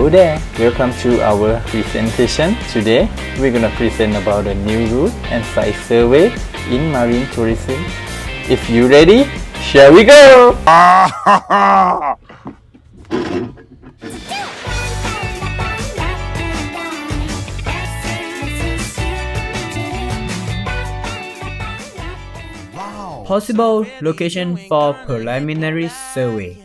Hello there, welcome to our presentation. Today we're gonna present about a new route and site survey in marine tourism. If you ready, shall we go? Possible location for preliminary survey.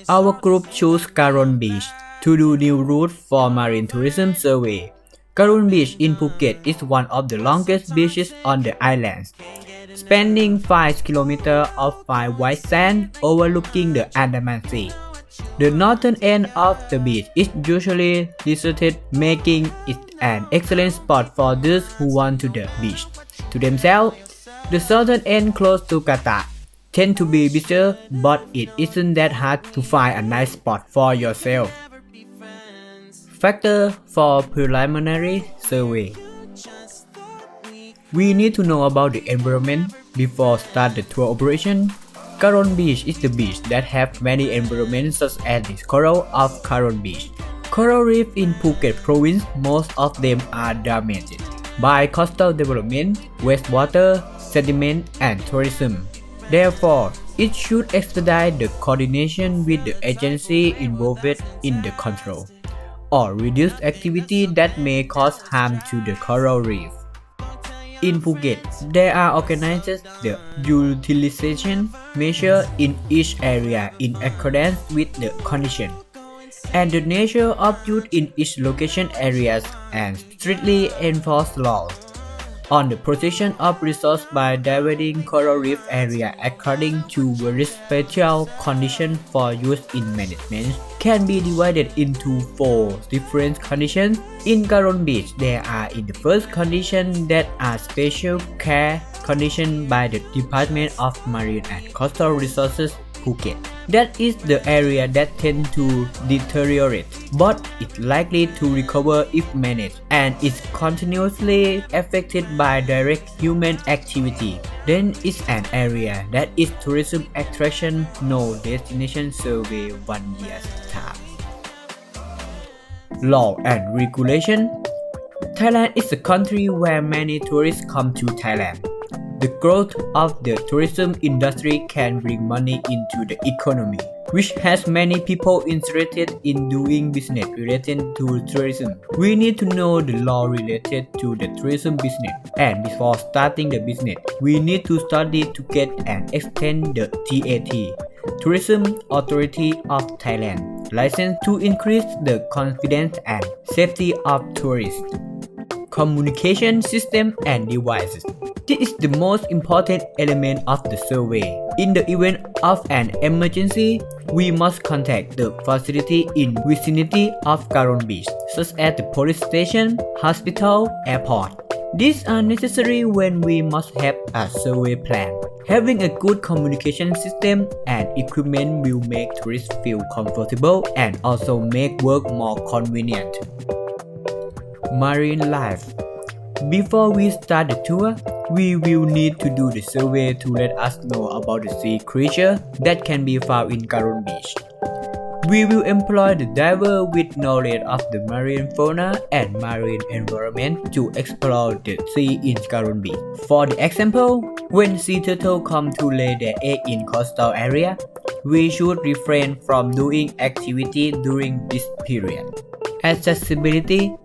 Our group chose Karon Beach to do new route for marine tourism survey. Karon Beach in Phuket is one of the longest beaches on the islands, spanning 5 km of fine white sand overlooking the Andaman Sea. The northern end of the beach is usually deserted, making it an excellent spot for those who want to the beach to themselves. The southern end close to Qatar tend to be busier, but it isn't that hard to find a nice spot for yourself. Factor for preliminary survey. We need to know about the environment before start the tour operation. Karon Beach is the beach that have many environments such as the coral of Karon Beach. Coral reef in Phuket province, most of them are damaged by coastal development, wastewater, sediment and tourism. Therefore, it should expedite the coordination with the agency involved in the control, or reduce activity that may cause harm to the coral reef. In Phuket, there are organized the utilization measure in each area in accordance with the condition and the nature of use in each location areas and strictly enforce laws on the protection of resource by dividing coral reef area according to various special conditions for use in management can be divided into 4 different conditions. In Karon Beach, there are in the first condition that are special care condition by the Department of Marine and Coastal Resources Phuket. That is the area that tend to deteriorate, but is likely to recover if managed and is continuously affected by direct human activity. Then is an area that is tourism attraction, no destination survey 1 year's time. Law and regulation. Thailand is a country where many tourists come to Thailand. The growth of the tourism industry can bring money into the economy, which has many people interested in doing business related to tourism. We need to know the law related to the tourism business, and before starting the business, we need to study to get and extend the TAT, Tourism Authority of Thailand, license to increase the confidence and safety of tourists. Communication system and devices. This is the most important element of the survey. In the event of an emergency, we must contact the facility in vicinity of Karon Beach, such as the police station, hospital, airport. These are necessary when we must have a survey plan. Having a good communication system and equipment will make tourists feel comfortable and also make work more convenient. Marine life. Before we start the tour, we will need to do the survey to let us know about the sea creature that can be found in Karon Beach. We will employ the diver with knowledge of the marine fauna and marine environment to explore the sea in Karon Beach. For the example, when sea turtles come to lay their egg in coastal area, we should refrain from doing activity during this period. Accessibility.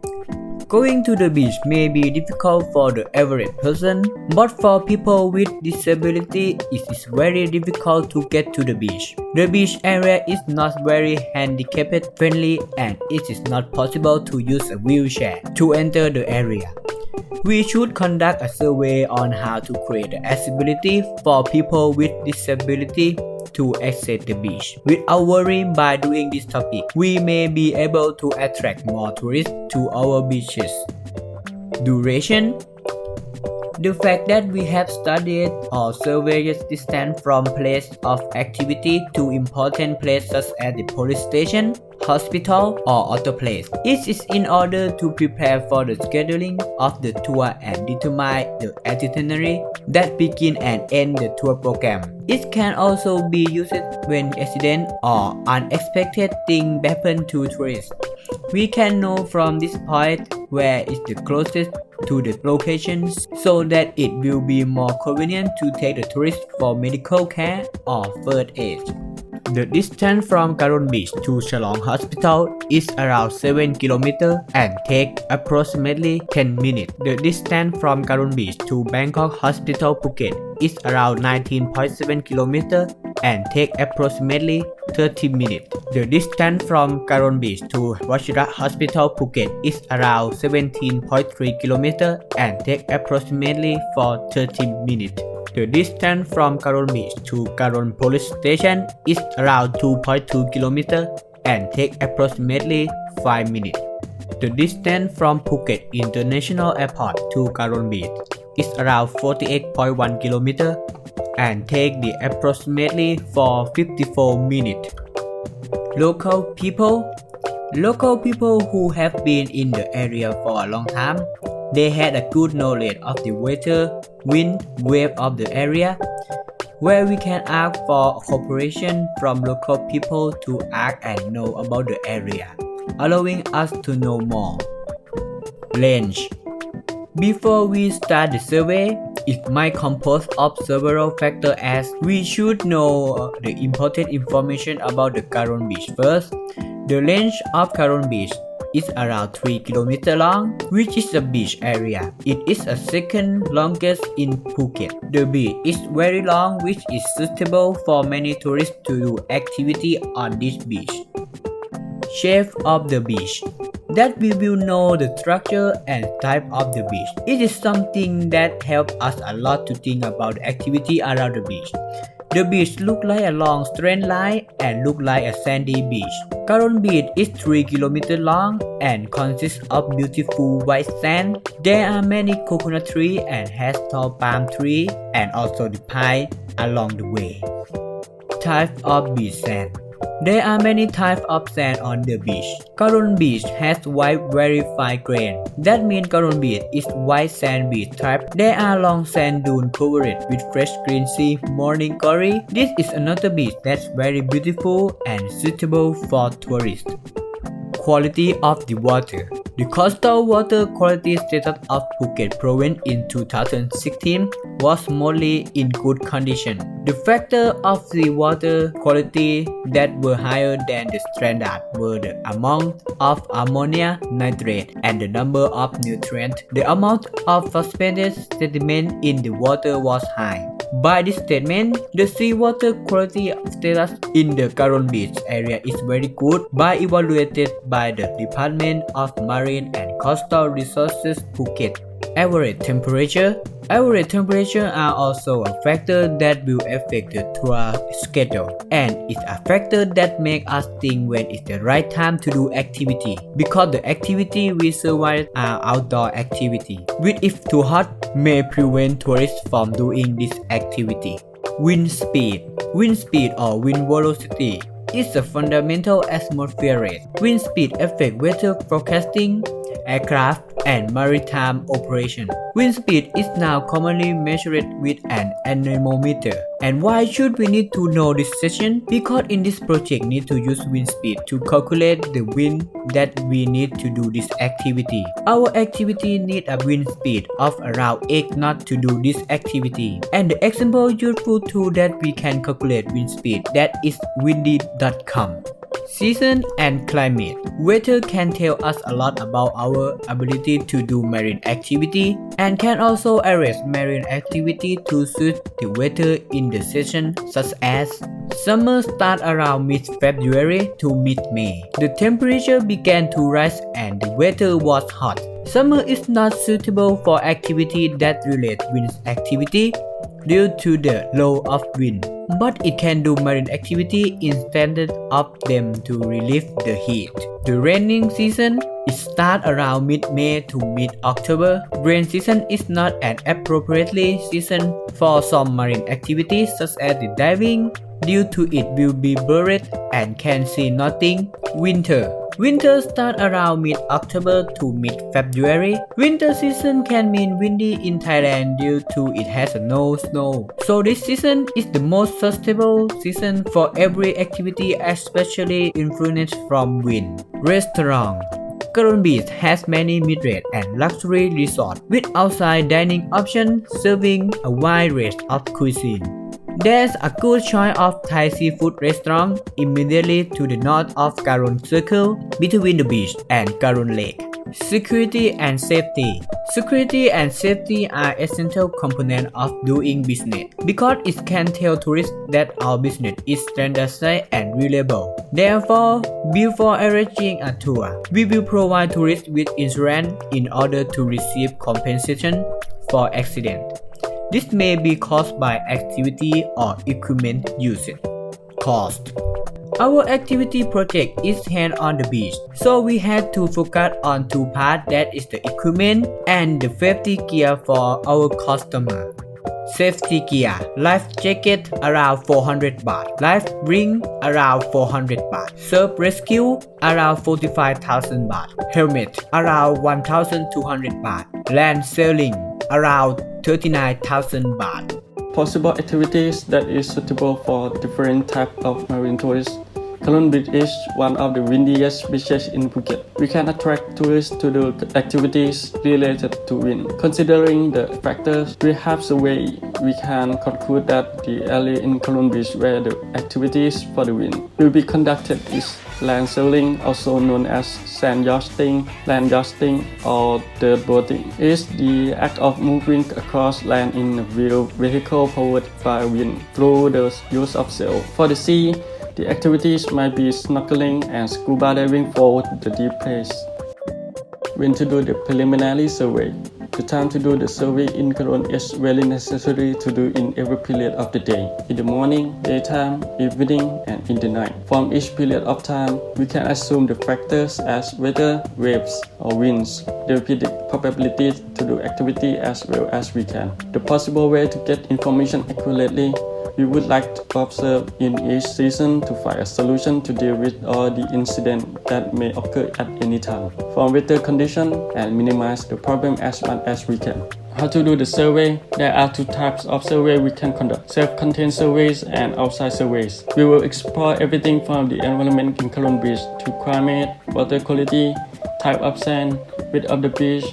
Going to the beach may be difficult for the average person, but for people with disability, it is very difficult to get to the beach. The beach area is not very handicapped friendly and it is not possible to use a wheelchair to enter the area. We should conduct a survey on how to create accessibility for people with disability to access the beach. Without worrying by doing this topic, we may be able to attract more tourists to our beaches. Duration. The fact that we have studied or surveyed distance from place of activity to important places such as the police station, hospital, or other place. It is in order to prepare for the scheduling of the tour and determine the itinerary that begin and end the tour program. It can also be used when accident or unexpected things happen to tourists. We can know from this point where is the closest to the locations so that it will be more convenient to take the tourist for medical care or first aid. The distance from Karon Beach to Chalong Hospital is around 7 km and take approximately 10 minutes. The distance from Karon Beach to Bangkok Hospital Phuket is around 19.7 km and take approximately 30 minutes. The distance from Karon Beach to Wachira Hospital Phuket is around 17.3 km and take approximately 30 minutes. The distance from Karon Beach to Karon Police Station is around 2.2 km and take approximately 5 minutes. The distance from Phuket International Airport to Karon Beach is around 48.1 km and take the approximately 54 minutes. Local people who have been in the area for a long time, they had a good knowledge of the weather, wind, wave of the area, where we can ask for cooperation from local people to act and know about the area, allowing us to know more. Range. Before we start the survey, it might compose of several factors as we should know the important information about the Karon Beach first. The range of Karon Beach is around 3 km long, which is a beach area. It is the second longest in Phuket. The beach is very long, which is suitable for many tourists to do activity on this beach. Shape of the beach. That we will know the structure and type of the beach. It is something that helps us a lot to think about the activity around the beach. The beach look like a long straight line and look like a sandy beach. Karon Beach is 3 km long and consists of beautiful white sand. There are many coconut trees and has tall palm trees and also the pine along the way. Type of beach sand. There are many types of sand on the beach. Karon Beach has white very fine grain. That means Karon Beach is white sand beach type. There are long sand dunes covered with fresh green sea morning glory. This is another beach that's very beautiful and suitable for tourists. Quality of the water. The coastal water quality status of Phuket province in 2016 was mostly in good condition. The factor of the water quality that were higher than the standard were the amount of ammonia nitrate and the number of nutrients. The amount of suspended sediment in the water was high. By this statement, the seawater quality status in the Karon Beach area is very good by evaluated by the Department of Marine and Coastal Resources Phuket. Average temperature. Average temperature are also a factor that will affect the tour schedule, and it's a factor that makes us think when it's the right time to do activity, because the activity we survive are outdoor activity, which if too hot may prevent tourists from doing this activity. Wind speed. Wind speed or wind velocity is a fundamental atmospheric. Wind speed affects weather forecasting, aircraft, and maritime operation. Wind speed is now commonly measured with an anemometer. And why should we need to know this session? Because in this project need to use wind speed to calculate the wind that we need to do this activity. Our activity need a wind speed of around 8 knots to do this activity. And the example useful tool that we can calculate wind speed that is windy.com. Season and climate. Weather can tell us a lot about our ability to do marine activity and can also arrest marine activity to suit the weather in the season such as summer start around mid-February to mid-May. The temperature began to rise and the weather was hot. Summer is not suitable for activity that relates wind activity due to the low of wind. but it can do marine activity instead of them to relieve the heat. The raining season starts around mid-May to mid-October. Rain season is not an appropriately season for some marine activities such as the diving, due to it will be buried and can see nothing. Winter starts around mid-October to mid-February. Winter season can mean windy in Thailand due to it has no snow. So this season is the most sustainable season for every activity, especially influenced from wind. Restaurant. Karon Beach has many mid-rate and luxury resorts with outside dining options serving a wide range of cuisine. There's a good choice of Thai seafood restaurant immediately to the north of Karon Circle between the beach and Karon Lake. Security and safety. Security and safety are essential components of doing business because it can tell tourists that our business is standardized and reliable. Therefore, before arranging a tour, we will provide tourists with insurance in order to receive compensation for accident. This may be caused by activity or equipment used. Cost. Our activity project is held on the beach, so we had to focus on two parts, that is the equipment and the safety gear for our customer. Safety gear: life jacket around 400 baht, life ring around 400 baht, surf rescue around 45,000 baht, helmet around 1,200 baht, land sailing around 39,000 baht. Possible activities that is suitable for different types of marine tourists. Karon Beach is one of the windiest beaches in Phuket. We can attract tourists to do activities related to wind. Considering the factors we have surveyed, we can conclude that the area in Karon Beach where the activities for the wind will be conducted is land sailing, also known as sand yachting, land yachting, or dirt boating. Is the act of moving across land in a vehicle powered by wind through the use of sail. For the sea, the activities might be snorkeling and scuba diving for the deep place. When to do the preliminary survey. The time to do the survey in Karon is very necessary to do in every period of the day, in the morning, daytime, evening, and in the night. From each period of time, we can assume the factors as weather, waves, or winds. There will be the probability to do activity as well as we can. The possible way to get information accurately. We would like to observe in each season to find a solution to deal with all the incidents that may occur at any time, from weather conditions, and minimize the problem as much as we can. How to do the survey? There are two types of survey we can conduct: self-contained surveys and outside surveys. We will explore everything from the environment in Karon Beach to climate, water quality, type of sand, width of the beach,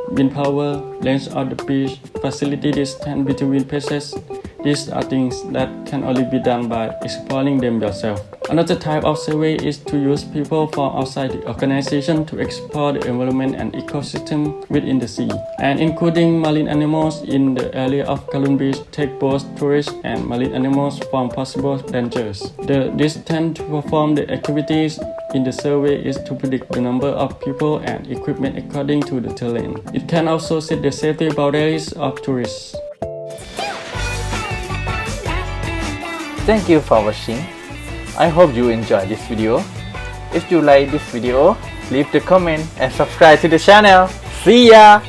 wind power, length of the beach, facility distance between places. These are things that can only be done by exploring them yourself. Another type of survey is to use people from outside the organization to explore the environment and ecosystem within the sea, and including marine animals in the area of Karon Beach, take both tourists and marine animals from possible dangers. The distance to perform the activities in the survey is to predict the number of people and equipment according to the terrain. It can also set the safety boundaries of tourists. Thank you for watching. I hope you enjoyed this video. If you like this video, leave the comment and subscribe to the channel. See ya!